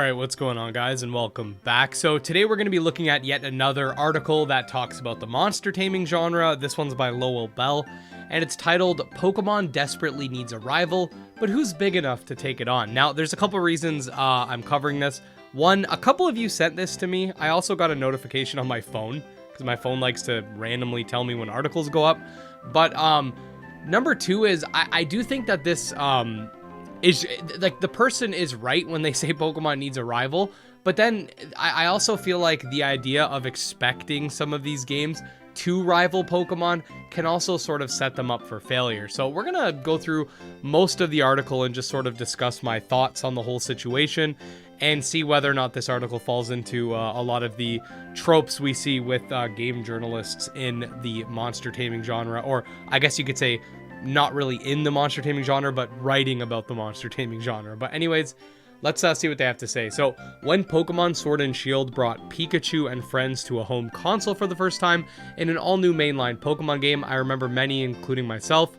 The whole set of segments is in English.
Alright, what's going on, guys, and welcome back. So today we're going to be looking at yet another article that talks about the monster taming genre. This one's by Lowell Bell, and it's titled, Pokemon Desperately Needs a Rival, but Who's Big Enough to Take It On? Now, there's a couple reasons I'm covering this. One, a couple of you sent this to me. I also got a notification on my phone, because my phone likes to randomly tell me when articles go up. But number two is, I do think that this... is like the person is right when they say Pokemon needs a rival, but then I also feel like the idea of expecting some of these games to rival Pokemon can also sort of set them up for failure. So we're gonna go through most of the article and just sort of discuss my thoughts on the whole situation and see whether or not this article falls into a lot of the tropes we see with game journalists in the monster taming genre, or I guess you could say not really in the monster taming genre, but writing about the monster taming genre. But anyways, let's see what they have to say. So, when Pokemon Sword and Shield brought Pikachu and friends to a home console for the first time in an all-new mainline Pokemon game, I remember many, including myself,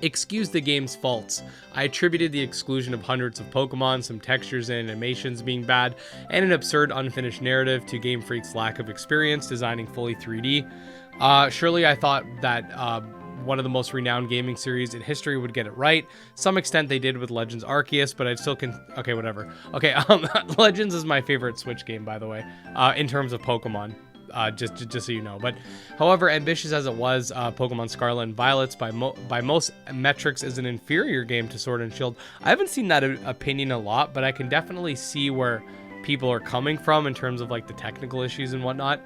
excused the game's faults. I attributed the exclusion of hundreds of Pokemon, some textures and animations being bad, and an absurd unfinished narrative to Game Freak's lack of experience designing fully 3D. Surely I thought that one of the most renowned gaming series in history would get it right. Some extent they did with Legends Arceus, but I'd still okay, whatever. Okay, Legends is my favorite Switch game, by the way, in terms of Pokemon, just so you know. But however ambitious as it was, Pokemon Scarlet and Violet by most metrics is an inferior game to Sword and Shield. I haven't seen that opinion a lot, but I can definitely see where people are coming from in terms of like the technical issues and whatnot.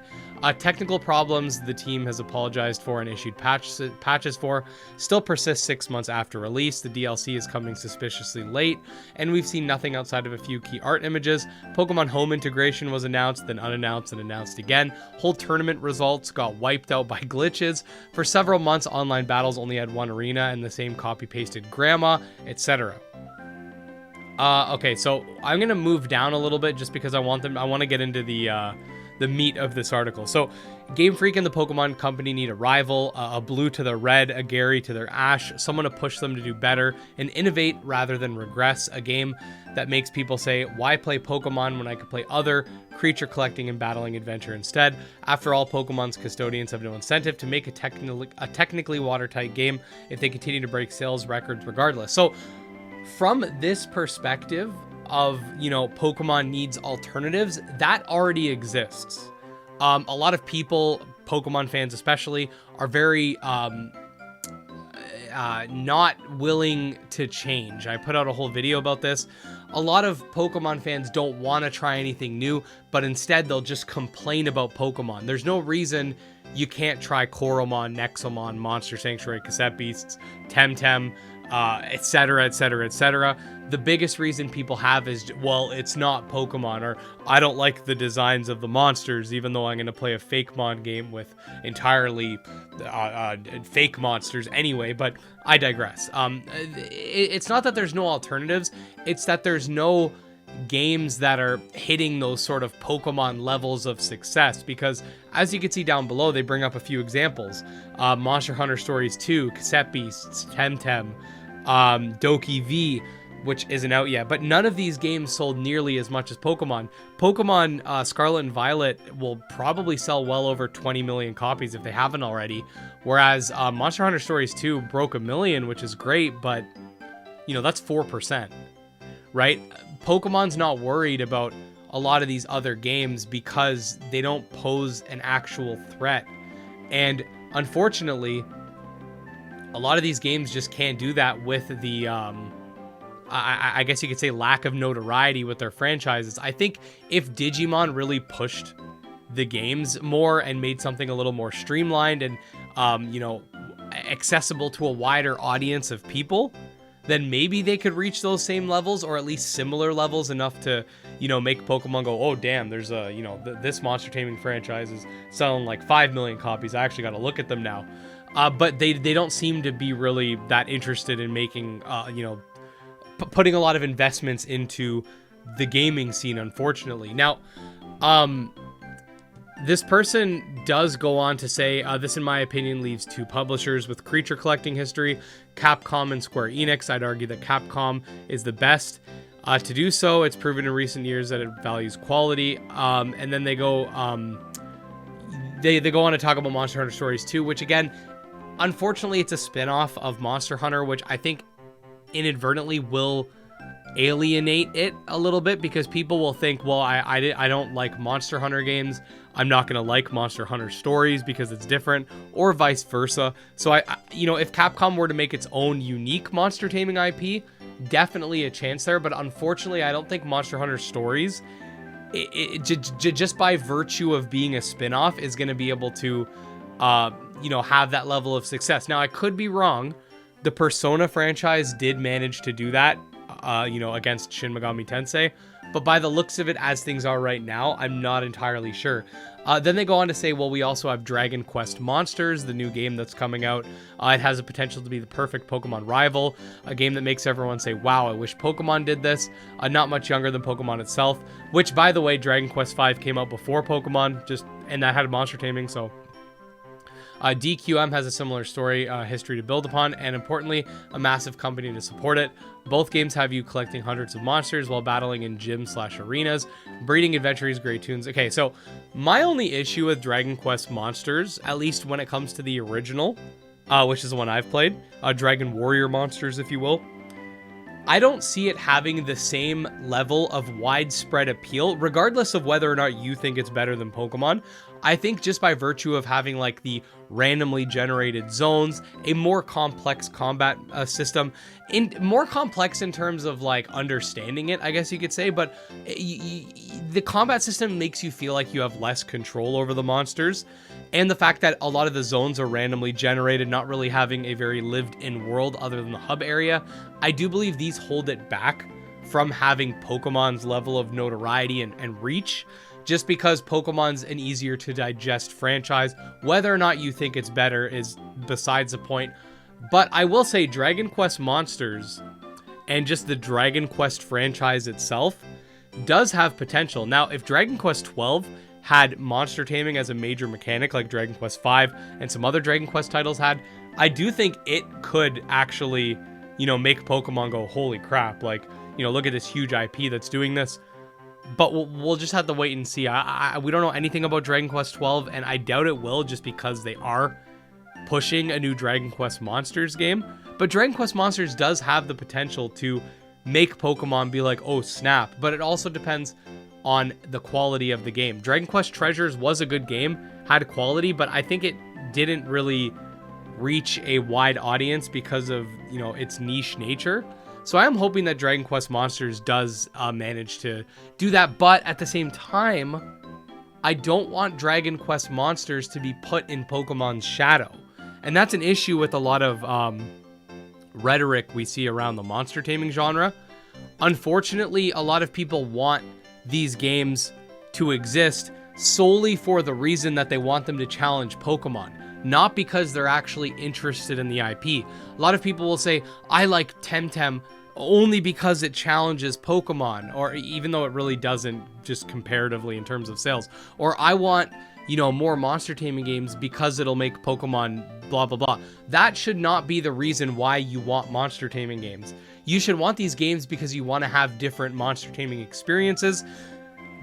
Technical problems the team has apologized for and issued patches for still persist 6 months after release. The DLC is coming suspiciously late, and we've seen nothing outside of a few key art images. Pokemon Home integration was announced, then unannounced and announced again. Whole tournament results got wiped out by glitches. For several months, online battles only had one arena and the same copy-pasted grandma, etc. Okay, so I'm gonna move down a little bit just because I want to get into the meat of this article. So, Game Freak and the Pokemon Company need a rival, a Blue to their Red, a Gary to their Ash, someone to push them to do better and innovate rather than regress, a game that makes people say, why play Pokemon when I could play other creature collecting and battling adventure instead? After all, Pokemon's custodians have no incentive to make a technically watertight game if they continue to break sales records regardless. So, from this perspective of, you know, Pokemon needs alternatives, that already exists. A lot of people, Pokemon fans especially, are very not willing to change. I put out a whole video about this. A lot of Pokemon fans don't want to try anything new, but instead they'll just complain about Pokemon. There's no reason you can't try Coromon, Nexomon, Monster Sanctuary, Cassette Beasts, Temtem, etc., etc., etc. The biggest reason people have is, well, it's not Pokemon, or I don't like the designs of the monsters, even though I'm going to play a fake mon game with entirely fake monsters anyway, but I digress. It's not that there's no alternatives, it's that there's no games that are hitting those sort of Pokemon levels of success, because as you can see down below, they bring up a few examples. Monster Hunter Stories 2, Cassette Beasts, Temtem, Doki V, which isn't out yet, but none of these games sold nearly as much as Pokemon. Pokemon Scarlet and Violet will probably sell well over 20 million copies if they haven't already, whereas Monster Hunter Stories 2 broke 1 million, which is great, but, you know, that's 4%, right? Pokemon's not worried about a lot of these other games because they don't pose an actual threat. And unfortunately, a lot of these games just can't do that with the, I guess you could say, lack of notoriety with their franchises. I think if Digimon really pushed the games more and made something a little more streamlined and, you know, accessible to a wider audience of people, then maybe they could reach those same levels, or at least similar levels, enough to, you know, make Pokemon go, oh damn, there's a, you know, this monster taming franchise is selling like 5 million copies. I actually got to look at them now. But they don't seem to be really that interested in making, you know, putting a lot of investments into the gaming scene, unfortunately. Now, this person does go on to say, this in my opinion leaves two publishers with creature collecting history, Capcom and Square Enix. I'd argue that Capcom is the best. To do so, it's proven in recent years that it values quality. And then they go they go on to talk about Monster Hunter Stories 2, which again, unfortunately, it's a spin-off of Monster Hunter, which I think inadvertently will alienate it a little bit, because people will think, well, I don't like Monster Hunter games, I'm not going to like Monster Hunter Stories because it's different, or vice versa. So I if Capcom were to make its own unique monster taming IP, definitely a chance there. But unfortunately, I don't think Monster Hunter Stories, just by virtue of being a spin-off, is going to be able to have that level of success. Now, I could be wrong. The Persona franchise did manage to do that against Shin Megami Tensei, but by the looks of it, as things are right now, I'm not entirely sure. Then they go on to say, well, we also have Dragon Quest Monsters, the new game that's coming out. It has the potential to be the perfect Pokemon rival, a game that makes everyone say, wow, I wish Pokemon did this. Not much younger than Pokemon itself, which, by the way, Dragon Quest V came out before Pokemon, and that had monster taming, so... DQM has a similar story history to build upon, and importantly, a massive company to support it. Both games have you collecting hundreds of monsters while battling in gyms/arenas, breeding adventures, great tunes. Okay, so my only issue with Dragon Quest Monsters, at least when it comes to the original, which is the one I've played, Dragon Warrior Monsters, if you will, I don't see it having the same level of widespread appeal, regardless of whether or not you think it's better than Pokemon. I think just by virtue of having like the randomly generated zones, a more complex combat system, more complex in terms of like understanding it, I guess you could say, but the combat system makes you feel like you have less control over the monsters. And the fact that a lot of the zones are randomly generated, not really having a very lived-in world other than the hub area, I do believe these hold it back from having Pokemon's level of notoriety and reach, just because Pokemon's an easier to digest franchise. Whether or not you think it's better is besides the point. But I will say Dragon Quest Monsters and just the Dragon Quest franchise itself does have potential. Now, if Dragon Quest 12 had monster taming as a major mechanic like Dragon Quest V and some other Dragon Quest titles had, I do think it could actually, make Pokemon go, holy crap, like, look at this huge IP that's doing this. But we'll just have to wait and see. We don't know anything about Dragon Quest 12, and I doubt it will, just because they are pushing a new Dragon Quest Monsters game. But Dragon Quest Monsters does have the potential to make Pokemon be like, oh snap. But it also depends on the quality of the game. Dragon Quest Treasures was a good game, had quality, but I think it didn't really reach a wide audience because of, its niche nature. So I am hoping that Dragon Quest Monsters does manage to do that, but at the same time, I don't want Dragon Quest Monsters to be put in Pokemon's shadow. And that's an issue with a lot of rhetoric we see around the monster taming genre. Unfortunately, a lot of people want these games to exist solely for the reason that they want them to challenge Pokemon, not because they're actually interested in the IP. A lot of people will say, I like Temtem only because it challenges Pokemon, or even though it really doesn't, just comparatively in terms of sales. Or I want, more monster taming games because it'll make Pokemon blah, blah, blah. That should not be the reason why you want monster taming games. You should want these games because you want to have different monster taming experiences.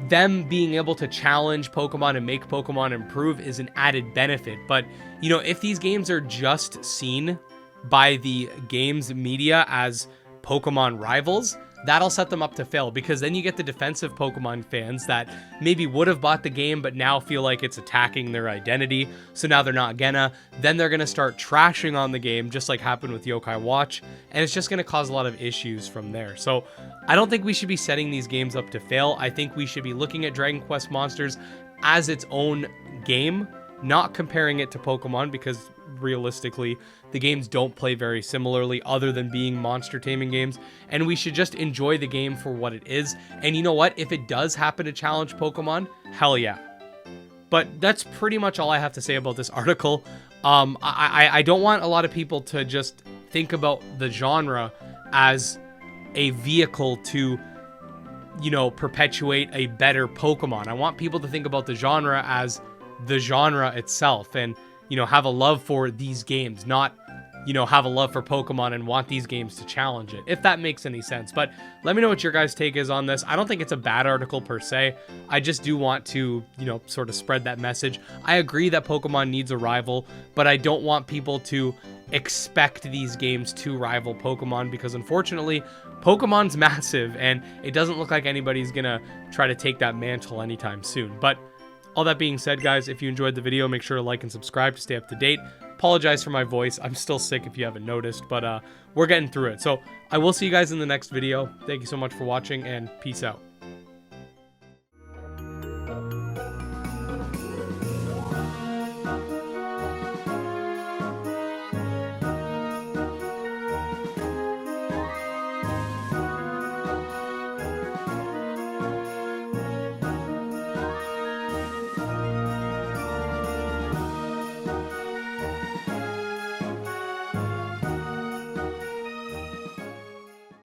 Them being able to challenge Pokemon and make Pokemon improve is an added benefit. But, if these games are just seen by the games media as Pokemon rivals, that'll set them up to fail, because then you get the defensive Pokemon fans that maybe would have bought the game but now feel like it's attacking their identity, so now they're not gonna. Then they're gonna start trashing on the game, just like happened with Yokai Watch, and it's just gonna cause a lot of issues from there. So I don't think we should be setting these games up to fail. I think we should be looking at Dragon Quest Monsters as its own game, not comparing it to Pokemon, because realistically the games don't play very similarly other than being monster taming games, and we should just enjoy the game for what it is. And you know what, if it does happen to challenge Pokemon, hell yeah. But that's pretty much all I have to say about this article. I don't want a lot of people to just think about the genre as a vehicle to, perpetuate a better Pokemon. I want people to think about the genre as the genre itself, and have a love for these games, not you know, have a love for Pokemon and want these games to challenge it, if that makes any sense. But let me know what your guys' take is on this. I don't think it's a bad article per se. I just do want to, you know, sort of spread that message. I agree that Pokemon needs a rival, but I don't want people to expect these games to rival Pokemon, because unfortunately Pokemon's massive and it doesn't look like anybody's gonna try to take that mantle anytime soon. But all that being said, guys, if you enjoyed the video, make sure to like and subscribe to stay up to date. Apologize for my voice. I'm still sick if you haven't noticed, but we're getting through it. So I will see you guys in the next video. Thank you so much for watching, and peace out.